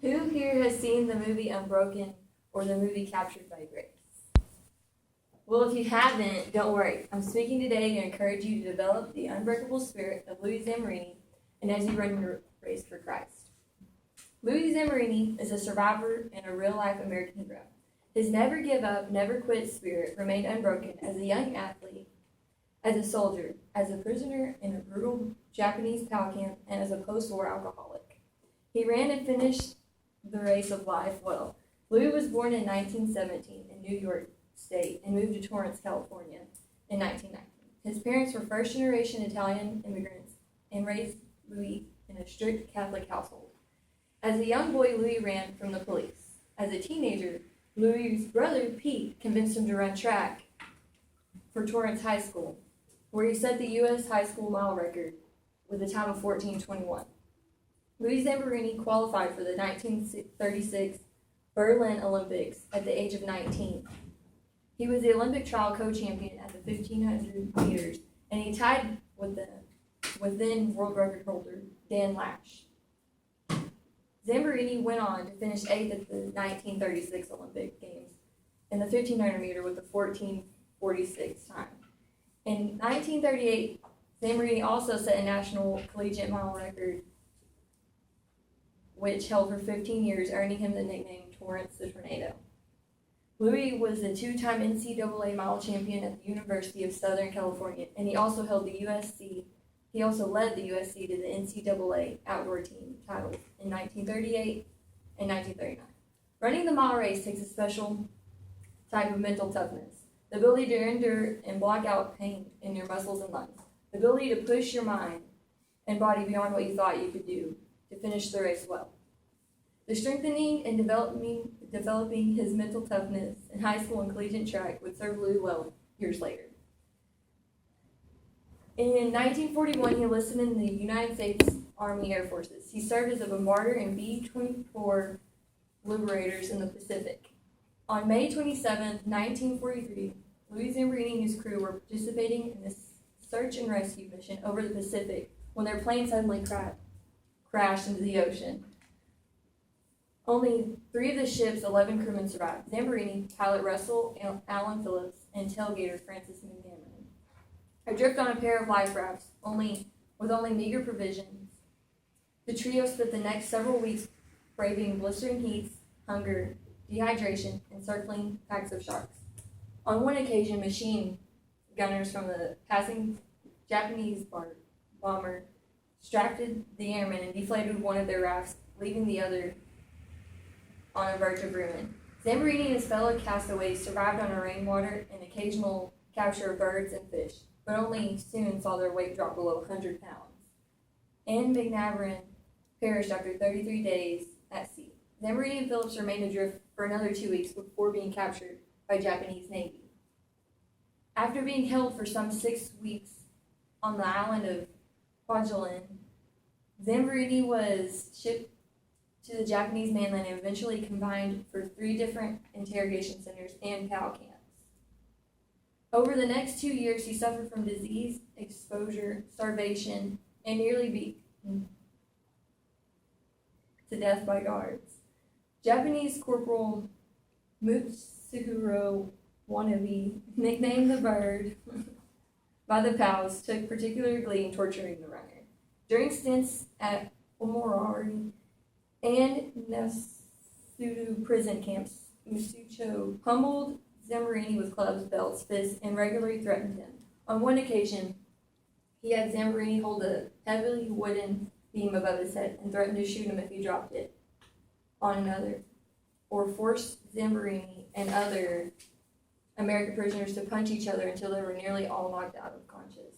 Who here has seen the movie Unbroken or the movie Captured by Grace? Well, if you haven't, don't worry. I'm speaking today to encourage you to develop the unbreakable spirit of Louis Zamperini and as you run your race for Christ. Louis Zamperini is a survivor and a real-life American hero. His never give up, never quit spirit remained unbroken as a young athlete, as a soldier, as a prisoner in a brutal Japanese POW camp, and as a post-war alcoholic. He ran and finished the race of life well. Louis was born in 1917 in New York State and moved to Torrance, California in 1990. His parents were first-generation Italian immigrants and raised Louis in a strict Catholic household. As a young boy, Louis ran from the police. As a teenager, Louis' brother, Pete, convinced him to run track for Torrance High School, where he set the U.S. high school mile record with a time of 14:21. Louis Zamperini qualified for the 1936 Berlin Olympics at the age of 19. He was the Olympic trial co-champion at the 1500 meters, and he tied with then world record holder Dan Lash. Zamperini went on to finish 8th at the 1936 Olympic Games in the 1500 meter with a 14:46 time. In 1938, Zamperini also set a national collegiate mile record, which held for 15 years, earning him the nickname Torrance the Tornado. Louis was a two-time NCAA mile champion at the University of Southern California, and he also led the USC to the NCAA outdoor team titles in 1938 and 1939. Running the mile race takes a special type of mental toughness, the ability to endure and block out pain in your muscles and lungs, the ability to push your mind and body beyond what you thought you could do to finish the race well. The strengthening and developing his mental toughness in high school and collegiate track would serve Louis well years later. In 1941, he enlisted in the United States Army Air Forces. He served as a bombardier in B-24 Liberators in the Pacific. On May 27, 1943, Louis Zamperini and his crew were participating in a search and rescue mission over the Pacific when their plane suddenly crashed into the ocean. Only 3 of the ship's 11 crewmen survived: Zamperini, pilot Russell Allen Phillips, and tailgater Francis Montgomery. Adrift on a pair of life rafts, with only meager provisions, the trio spent the next several weeks braving blistering heats, hunger, dehydration, and circling packs of sharks. On one occasion, machine gunners from the passing Japanese bomber distracted the airmen and deflated one of their rafts, leaving the other on the verge of ruin. Zamperini and his fellow castaways survived on rainwater and occasional capture of birds and fish, but only soon saw their weight drop below 100 pounds. Anne McNavran perished after 33 days at sea. Zamperini and Phillips remained adrift for another 2 weeks before being captured by Japanese Navy. After being held for some 6 weeks on the island of Kwajalein, Zamperini was shipped to the Japanese mainland and eventually combined for 3 different interrogation centers and POW camps. Over the next 2 years, he suffered from disease, exposure, starvation, and nearly beaten to death by guards. Japanese Corporal Mutsuhiro Wanabe, nicknamed the Bird by the POWs, took particular glee in torturing the runner. During stints at Omorari and Nasudu prison camps, Masucho pummeled Zamperini with clubs, belts, fists, and regularly threatened him. On one occasion, he had Zamperini hold a heavy wooden beam above his head and threatened to shoot him if he dropped it on another, or forced Zamperini and other American prisoners to punch each other until they were nearly all knocked out of conscious.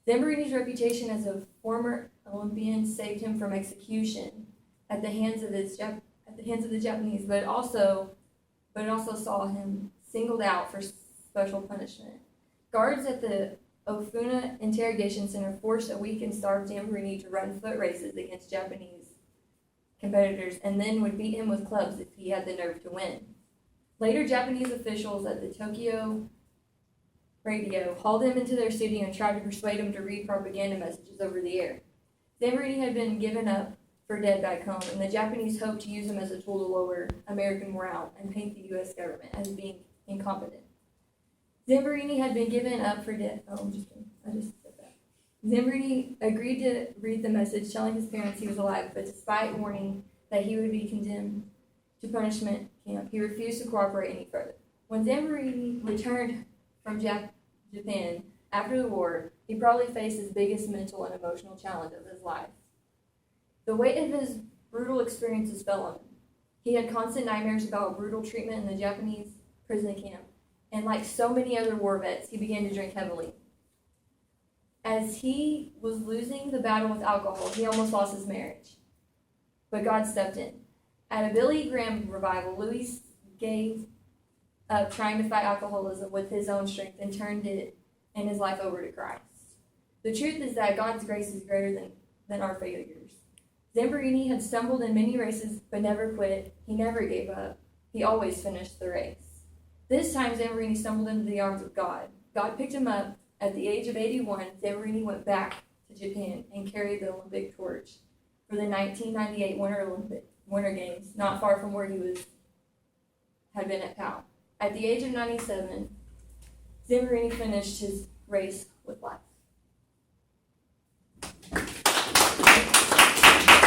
Zamperini's reputation as a former Olympian saved him from execution at the hands of the Japanese, but it also saw him singled out for special punishment. Guards at the Ofuna Interrogation Center forced a weak and starved Zamperini to run foot races against Japanese competitors and then would beat him with clubs if he had the nerve to win. Later, Japanese officials at the Tokyo radio hauled him into their studio and tried to persuade him to read propaganda messages over the air. Zamperini had been given up for dead back home, and the Japanese hoped to use him as a tool to lower American morale and paint the U.S. government as being incompetent. Zamperini had been given up for dead. Oh, I'm just kidding. I just said that. Zamperini agreed to read the message telling his parents he was alive, but despite warning that he would be condemned to punishment camp, he refused to cooperate any further. When Zamperini returned from Japan after the war, he probably faced his biggest mental and emotional challenge of his life. The weight of his brutal experiences fell on him. He had constant nightmares about brutal treatment in the Japanese prison camp, and like so many other war vets, he began to drink heavily. As he was losing the battle with alcohol, he almost lost his marriage. But God stepped in. At a Billy Graham revival, Louis gave up trying to fight alcoholism with his own strength and turned it and his life over to Christ. The truth is that God's grace is greater than our failures. Zamperini had stumbled in many races but never quit. He never gave up. He always finished the race. This time, Zamperini stumbled into the arms of God. God picked him up. At the age of 81, Zamperini went back to Japan and carried the Olympic torch for the 1998 Winter Games, not far from where he had been at PAL. At the age of 97, Zamperini finished his race with life.